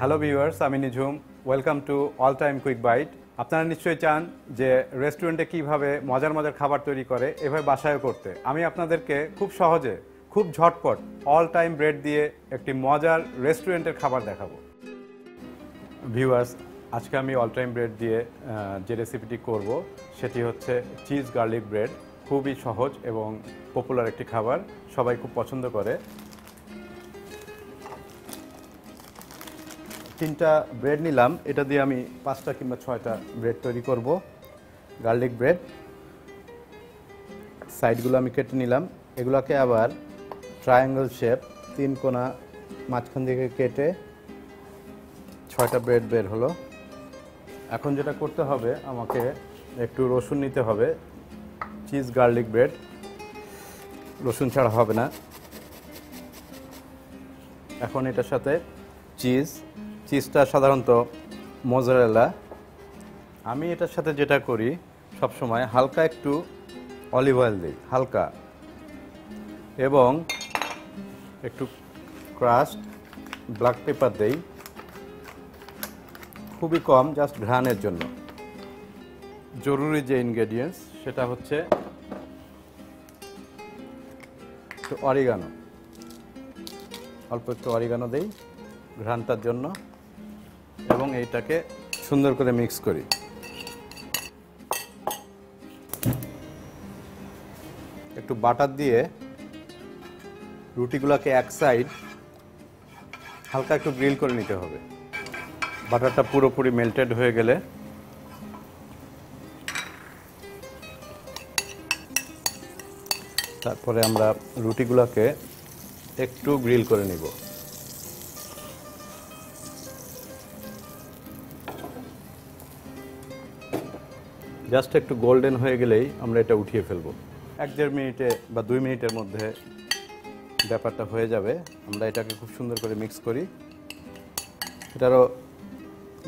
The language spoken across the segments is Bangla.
হ্যালো ভিউয়ার্স, আমি Nijhum. Welcome to all time quick bite. আপনারা নিশ্চয়ই চান যে রেস্টুরেন্টে কিভাবে মজার মজার খাবার তৈরি করে এভাবে বাসায়ও করতে। আমি আপনাদেরকে খুব সহজে, খুব ঝটপট অল টাইম ব্রেড দিয়ে একটি মজার রেস্টুরেন্টের খাবার দেখাবো। ভিউয়ার্স, আজকে আমি অল টাইম ব্রেড দিয়ে যে রেসিপিটি করব সেটি হচ্ছে চিজ গার্লিক ব্রেড। খুবই সহজ এবং পপুলার একটি খাবার, সবাই খুব পছন্দ করে। 3টা ব্রেড নিলাম, এটা দিয়ে আমি 5টা কিংবা 6টা ব্রেড তৈরি করব। গার্লিক ব্রেড, সাইডগুলো আমি কেটে নিলাম। এগুলোকে আবার ট্রায়াঙ্গেল শেপ 3 কোণা মাঝখান থেকে কেটে 6টা ব্রেড বের হলো। এখন যেটা করতে হবে, আমাকে একটু রসুন নিতে হবে। চিজ গার্লিক ব্রেড, রসুন ছাড়া হবে না। এখন এটার সাথে চিজটা সাধারণত মোজারেলা। আমি এটার সাথে যেটা করি সবসময়, হালকা একটু অলিভ অয়েল দিই, হালকা, এবং একটু ক্রাশড ব্ল্যাক পেপার দেই, খুবই কম, জাস্ট ঘ্রাণের জন্য। জরুরি যে ইনগ্রেডিয়েন্টস সেটা হচ্ছে একটু অরিগানো, অল্প একটু অরিগানো দেই ঘ্রাণটার জন্য, এবং এইটাকে সুন্দর করে মিক্স করি। একটু বাটার দিয়ে রুটিগুলোকে এক সাইড হালকা একটু গ্রিল করে নিতে হবে। বাটারটা পুরোপুরি মেল্টেড হয়ে গেলে তারপরে আমরা রুটিগুলোকে একটু গ্রিল করে নিব। জাস্ট একটু গোল্ডেন হয়ে গেলেই আমরা এটা উঠিয়ে ফেলব। 1-1.5 মিনিটে বা 2 মিনিটের মধ্যে ব্যাপারটা হয়ে যাবে। আমরা এটাকে খুব সুন্দর করে মিক্স করি। এটারও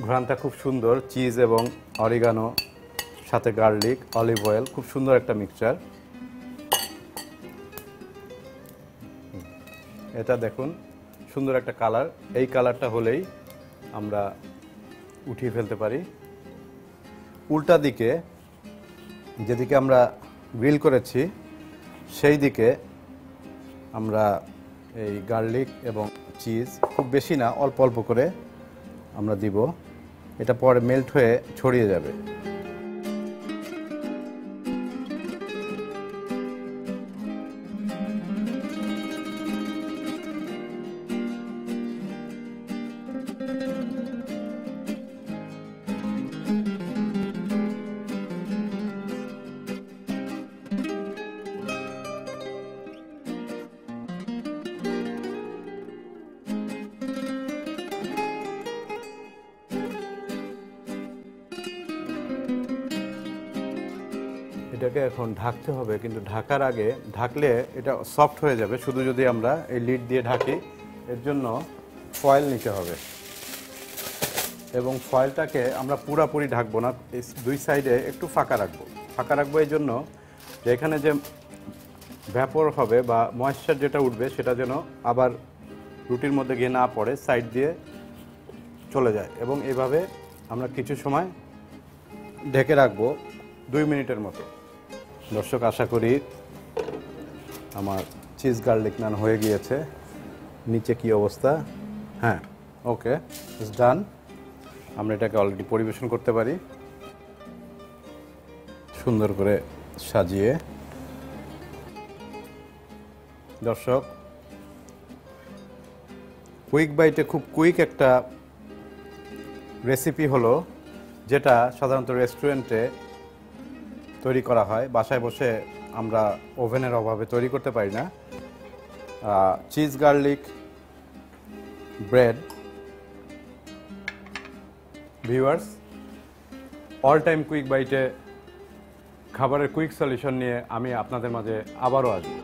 ঘ্রাণটা খুব সুন্দর, চিজ এবং অরিগানো সাথে গার্লিক, অলিভ অয়েল, খুব সুন্দর একটা মিক্সচার। এটা দেখুন, সুন্দর একটা কালার। এই কালারটা হলেই আমরা উঠিয়ে ফেলতে পারি। উল্টা দিকে, যেদিকে আমরা গ্রিল করেছি সেই দিকে আমরা এই গার্লিক এবং চিজ, খুব বেশি না, অল্প অল্প করে আমরা দিব। এটা পরে মেল্ট হয়ে ছড়িয়ে যাবে। এটাকে এখন ঢাকতে হবে, কিন্তু ঢাকার আগে, ঢাকলে এটা সফট হয়ে যাবে শুধু যদি আমরা এই লিড দিয়ে ঢাকি। এর জন্য ফয়েল নিতে হবে, এবং ফয়েলটাকে আমরা পুরোপুরি ঢাকবো না, এই 2 সাইডে একটু ফাঁকা রাখবো। এই জন্য যে এখানে যে ভ্যাপর হবে বা ময়েশ্চার যেটা উঠবে সেটা যেন আবার রুটির মধ্যে গিয়ে না পড়ে, সাইড দিয়ে চলে যায়। এবং এইভাবে আমরা কিছু সময় ঢেকে রাখবো, 2 মিনিটের মতো। দর্শক, আশা করি আমার চিজ গার্লিক নান হয়ে গিয়েছে। নিচে কি অবস্থা? হ্যাঁ, ওকে, ইটস ডান। আমরা এটাকে অলরেডি পরিবেশন করতে পারি সুন্দর করে সাজিয়ে। দর্শক, কুইক বাইটে খুব কুইক একটা রেসিপি হলো, যেটা সাধারণত রেস্টুরেন্টে তৈরি করা হয়, বাসায় বসে আমরা ওভেনের অভাবে তৈরি করতে পারি না। Cheese garlic bread. Viewers, all time quick বাইটে খাবারের কুইক সলিউশন নিয়ে আমি আপনাদের মাঝে আবারও আসব।